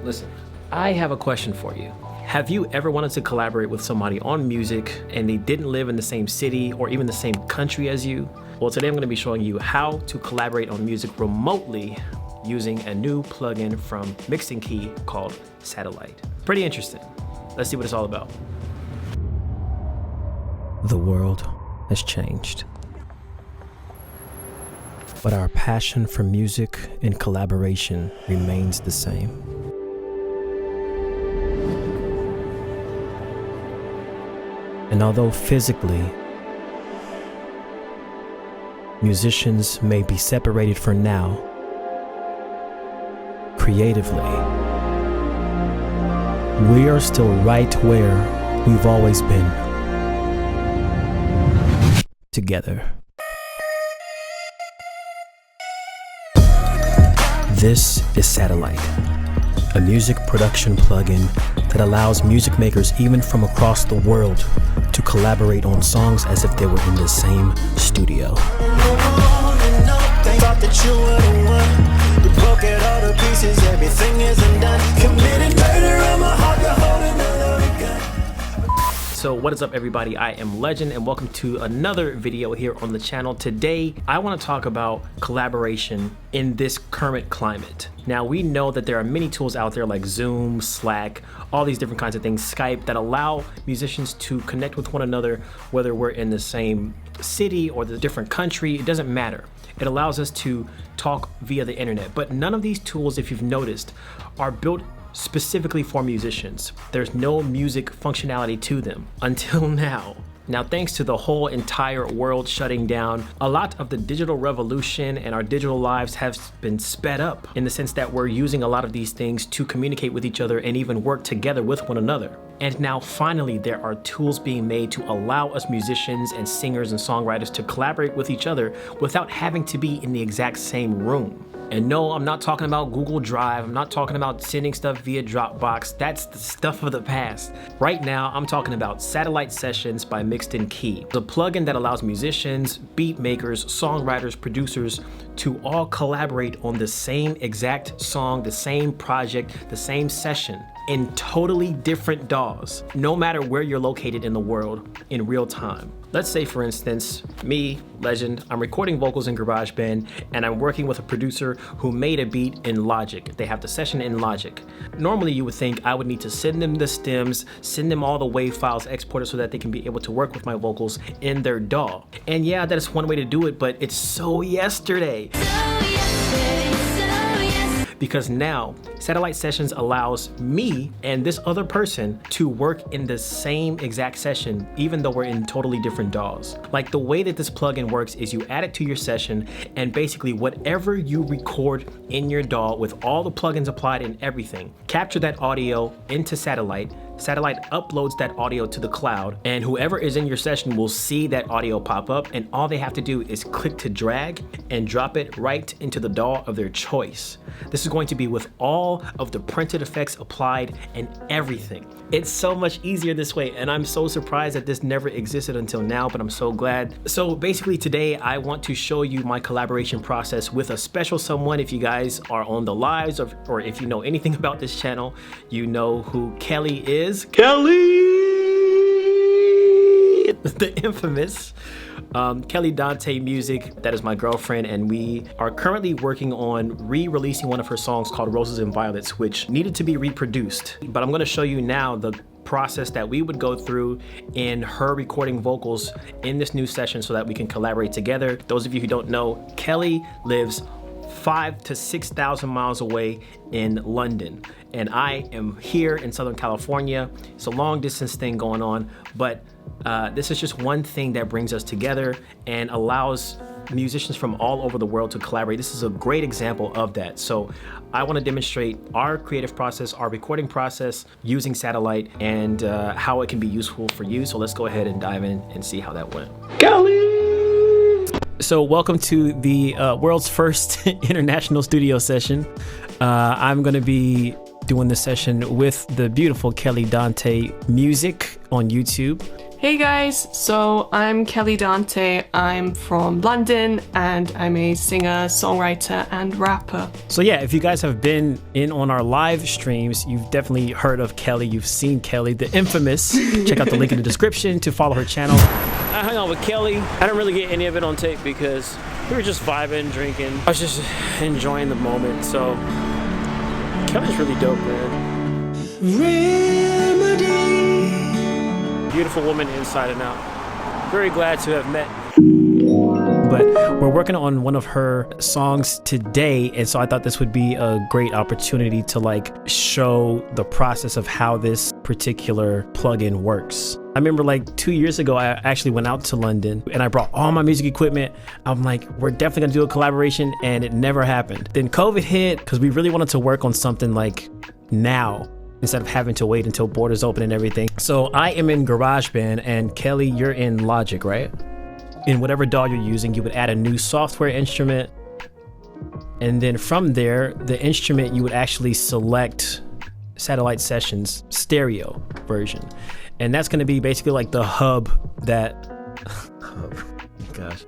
Listen, I have a question for you. Have you ever wanted to collaborate with somebody on music and they didn't live in the same city or even the same country as you? Well, today I'm going to be showing you how to collaborate on music remotely using a new plugin from Mixed Key called Satellite. Pretty interesting. Let's see what it's all about. The world has changed, but our passion for music and collaboration remains the same. And although physically, musicians may be separated for now, creatively, we are still right where we've always been, together. This is Satellite, a music production plugin that allows music makers even from across the world to collaborate on songs as if they were in the same studio. So what is up, everybody? I am Legend and welcome to another video here on the channel. Today I want to talk about collaboration in this current climate. Now, we know that there are many tools out there like Zoom, Slack, all these different kinds of things, Skype, that allow musicians to connect with one another, whether we're in the same city or the different country. It doesn't matter. It allows us to talk via the internet, but none of these tools, if you've noticed, are built specifically for musicians. There's no music functionality to them until now. Now, thanks to the whole entire world shutting down, a lot of the digital revolution and our digital lives have been sped up in the sense that we're using a lot of these things to communicate with each other and even work together with one another. And now finally, there are tools being made to allow us musicians and singers and songwriters to collaborate with each other without having to be in the exact same room. And no, I'm not talking about Google Drive. I'm not talking about sending stuff via Dropbox. That's the stuff of the past. Right now, I'm talking about Satellite Sessions by Mixed Key. It's a plugin that allows musicians, beat makers, songwriters, producers to all collaborate on the same exact song, the same project, the same session in totally different DAWs, no matter where you're located in the world in real time. Let's say, for instance, me, Legend, I'm recording vocals in GarageBand and I'm working with a producer who made a beat in Logic. They have the session in Logic. Normally you would think I would need to send them the stems, send them all the WAV files exported so that they can be able to work with my vocals in their DAW. And yeah, that is one way to do it, but it's so yesterday. Because now Satellite Sessions allows me and this other person to work in the same exact session, even though we're in totally different DAWs. Like, the way that this plugin works is you add it to your session, and basically whatever you record in your DAW with all the plugins applied and everything, capture that audio into Satellite. Satellite uploads that audio to the cloud, and whoever is in your session will see that audio pop up, and all they have to do is click to drag and drop it right into the DAW of their choice. This is going to be with all of the printed effects applied and everything. It's so much easier this way, and I'm so surprised that this never existed until now, but I'm so glad. So basically today I want to show you my collaboration process with a special someone. If you guys are on the lives or if you know anything about this channel, you know who Kelly is. Kelly, the infamous Kelly Dante Music. That is my girlfriend, and we are currently working on re-releasing one of her songs called Roses and Violets, which needed to be reproduced. But I'm going to show you now the process that we would go through in her recording vocals in this new session so that we can collaborate together. Those of you who don't know, Kelly lives 5,000 to 6,000 miles away in London, and I am here in Southern California. It's a long distance thing going on, but this is just one thing that brings us together and allows musicians from all over the world to collaborate. This is a great example of that. So I want to demonstrate our creative process, our recording process using Satellite, and how it can be useful for you. So let's go ahead and dive in and see how that went. Kelly! So welcome to the world's first international studio session. I'm going to be doing this session with the beautiful Kelly Dante Music on YouTube. Hey guys, so I'm Kelly Dante. I'm from London and I'm a singer, songwriter, and rapper. So yeah, if you guys have been in on our live streams, you've definitely heard of Kelly. You've seen Kelly, the infamous. Check out the link in the description to follow her channel. I hung out with Kelly. I didn't really get any of it on tape because we were just vibing, drinking. I was just enjoying the moment. So Kelly's really dope, man. Beautiful woman inside and out. Very glad to have met. But we're working on one of her songs today, and so I thought this would be a great opportunity to like show the process of how this particular plugin works. I remember like 2 years ago, I actually went out to London and I brought all my music equipment. I'm like, we're definitely gonna do a collaboration, and it never happened. Then COVID hit because we really wanted to work on something like now, instead of having to wait until borders open and everything. So I am in GarageBand, and Kelly, you're in Logic, right? In whatever DAW you're using, you would add a new software instrument. And then from there, the instrument, you would actually select Satellite Sessions stereo version. And that's gonna be basically like the hub that, oh, gosh.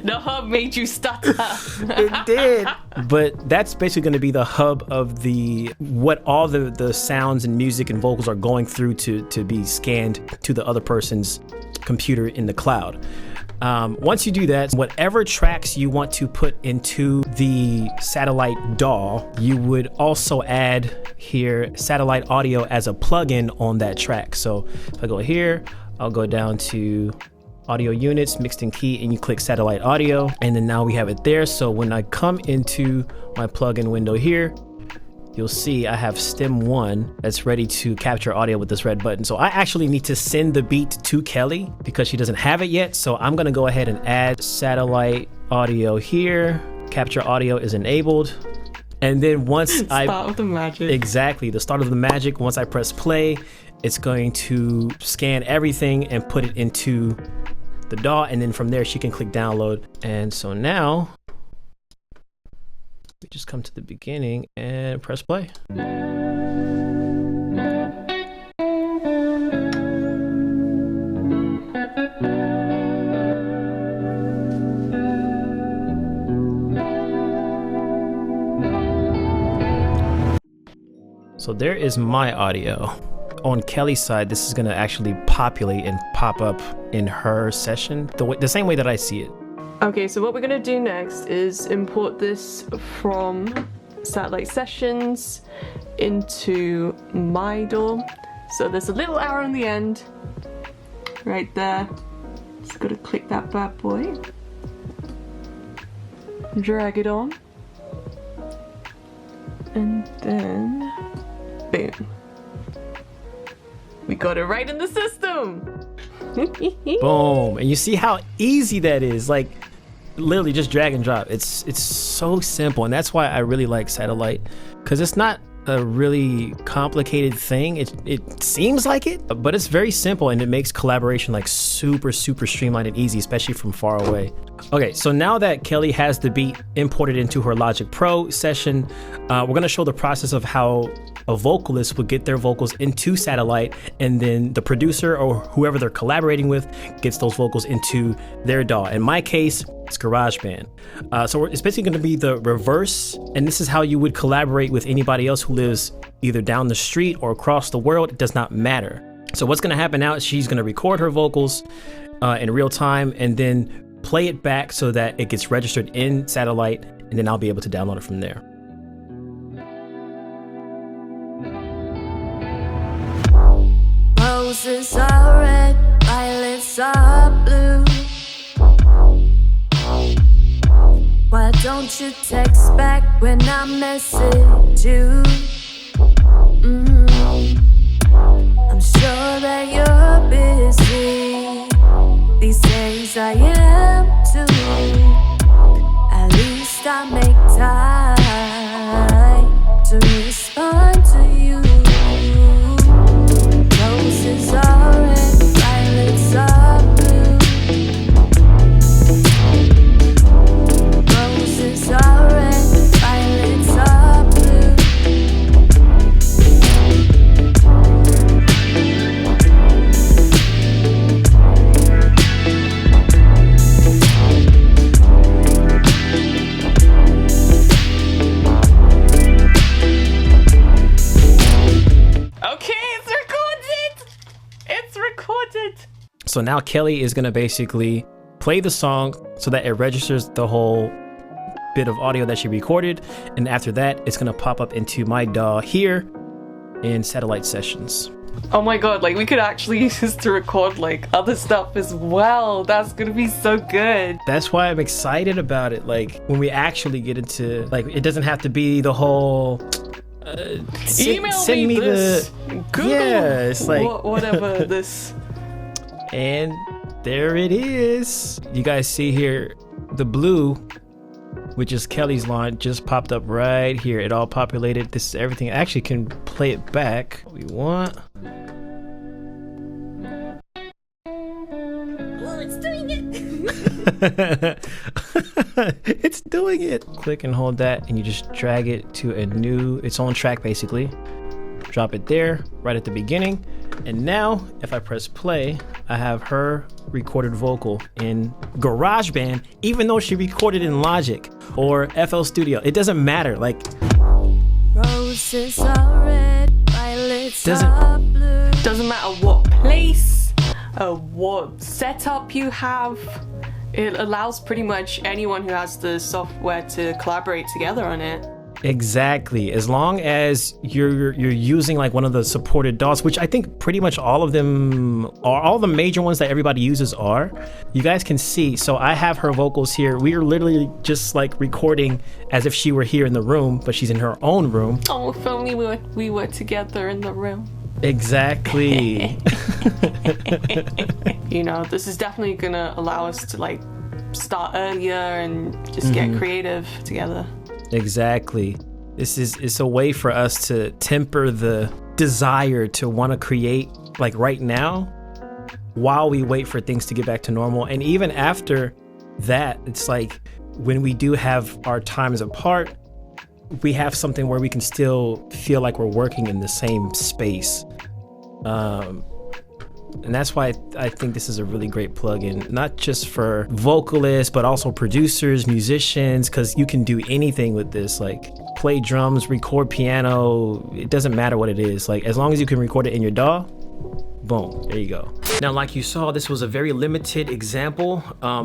The hub made you stutter. It did. But that's basically going to be the hub of what all the sounds and music and vocals are going through to be scanned to the other person's computer in the cloud. Once you do that, whatever tracks you want to put into the satellite DAW, you would also add here satellite audio as a plugin on that track. So if I go here, I'll go down to audio units, mixed in key, and you click satellite audio, and then now we have it there. So when I come into my plugin window here, you'll see I have stem 1 that's ready to capture audio with this red button. So I actually need to send the beat to Kelly because she doesn't have it yet. So I'm gonna go ahead and add satellite audio here. Capture audio is enabled. And then once Start of the magic. Exactly, the start of the magic. Once I press play, it's going to scan everything and put it into the DAW, and then from there she can click download. And so now we just come to the beginning and press play. So there is my audio. On Kelly's side, this is gonna actually populate and pop up in her session the same way that I see it. Okay, so what we're gonna do next is import this from Satellite Sessions into my DAW. So there's a little arrow in the end, right there. Just gotta click that bad boy, drag it on, and then boom. We got it right in the system. Boom. And you see how easy that is. Like literally just drag and drop. It's so simple, and that's why I really like Satellite, because it's not a really complicated thing. It seems like it, but it's very simple, and it makes collaboration like super streamlined and easy, especially from far away. Okay, so now that Kelly has the beat imported into her Logic Pro session, we're gonna show the process of how a vocalist would get their vocals into Satellite, and then the producer or whoever they're collaborating with gets those vocals into their DAW. In my case, it's GarageBand. So it's basically going to be the reverse, and this is how you would collaborate with anybody else who lives either down the street or across the world. It does not matter. So what's going to happen now is she's going to record her vocals in real time and then play it back so that it gets registered in Satellite, and then I'll be able to download it from there. Roses are red, violets are blue. Why don't you text back when I message you? I'm sure that you're busy. These days I am too. At least I make time to respond to you. Roses are red, violets are blue. Roses are red, violets So now Kelly is gonna basically play the song so that it registers the whole bit of audio that she recorded, and after that it's gonna pop up into my DAW here in Satellite Sessions. Oh my god, like we could actually use this to record like other stuff as well. That's gonna be so good. That's why I'm excited about it. Like when we actually get into, like, it doesn't have to be the whole send me this. Google, yeah, it's like whatever this. And there it is. You guys see here the blue, which is Kelly's line, just popped up right here. It all populated. This is everything. I actually can play it back. We want. Well, it's doing it. It's doing it. Click and hold that, and you just drag it to its own track basically. Drop it there right at the beginning. And now if I press play, I have her recorded vocal in GarageBand, even though she recorded in Logic or FL Studio. It doesn't matter. Like, Roses are red, violets are blue. Doesn't matter what place, what setup you have. It allows pretty much anyone who has the software to collaborate together on it. exactly. As long as you're using like one of the supported DAWs, which I think pretty much all of them are, all the major ones that everybody uses are. You guys can see, so I have her vocals here. We are literally just like recording as if she were here in the room, but she's in her own room. Oh, if only we were together in the room. Exactly. You know, this is definitely gonna allow us to like start earlier and just get creative together. Exactly. It's a way for us to temper the desire to want to create like right now while we wait for things to get back to normal. And even after that, it's like when we do have our times apart, we have something where we can still feel like we're working in the same space. And that's why I think this is a really great plugin, not just for vocalists, but also producers, musicians, because you can do anything with this, like play drums, record piano. It doesn't matter what it is. Like as long as you can record it in your DAW, boom, there you go. Now, like you saw, this was a very limited example.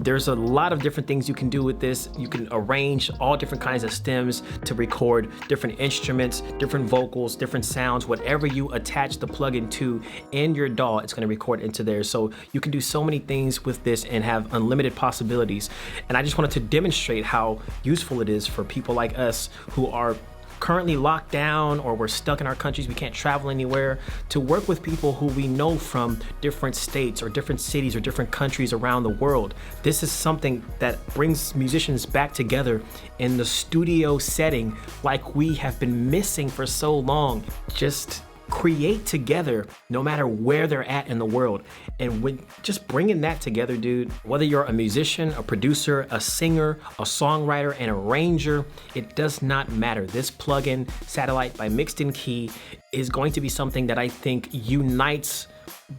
There's a lot of different things you can do with this. You can arrange all different kinds of stems to record different instruments, different vocals, different sounds, whatever you attach the plugin to in your DAW, it's gonna record into there. So you can do so many things with this and have unlimited possibilities. And I just wanted to demonstrate how useful it is for people like us who are currently locked down or we're stuck in our countries, we can't travel anywhere, to work with people who we know from different states or different cities or different countries around the world. This is something that brings musicians back together in the studio setting like we have been missing for so long. Just create together no matter where they're at in the world. And when just bringing that together, dude, whether you're a musician, a producer, a singer, a songwriter, an arranger, it does not matter. This plugin, Satellite by Mixed in Key, is going to be something that I think unites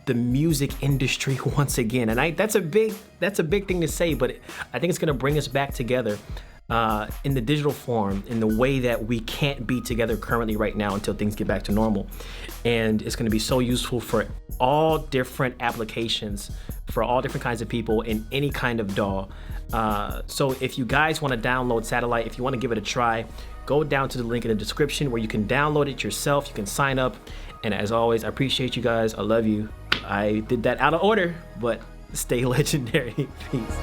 the music industry once again. And that's a big thing to say, but I think it's gonna bring us back together in the digital form, in the way that we can't be together currently right now until things get back to normal. And it's going to be so useful for all different applications, for all different kinds of people in any kind of DAW. So if you guys want to download Satellite, if you want to give it a try, go down to the link in the description where you can download it yourself. You can sign up. And as always, I appreciate you guys. I love you. I did that out of order, but stay legendary. Peace.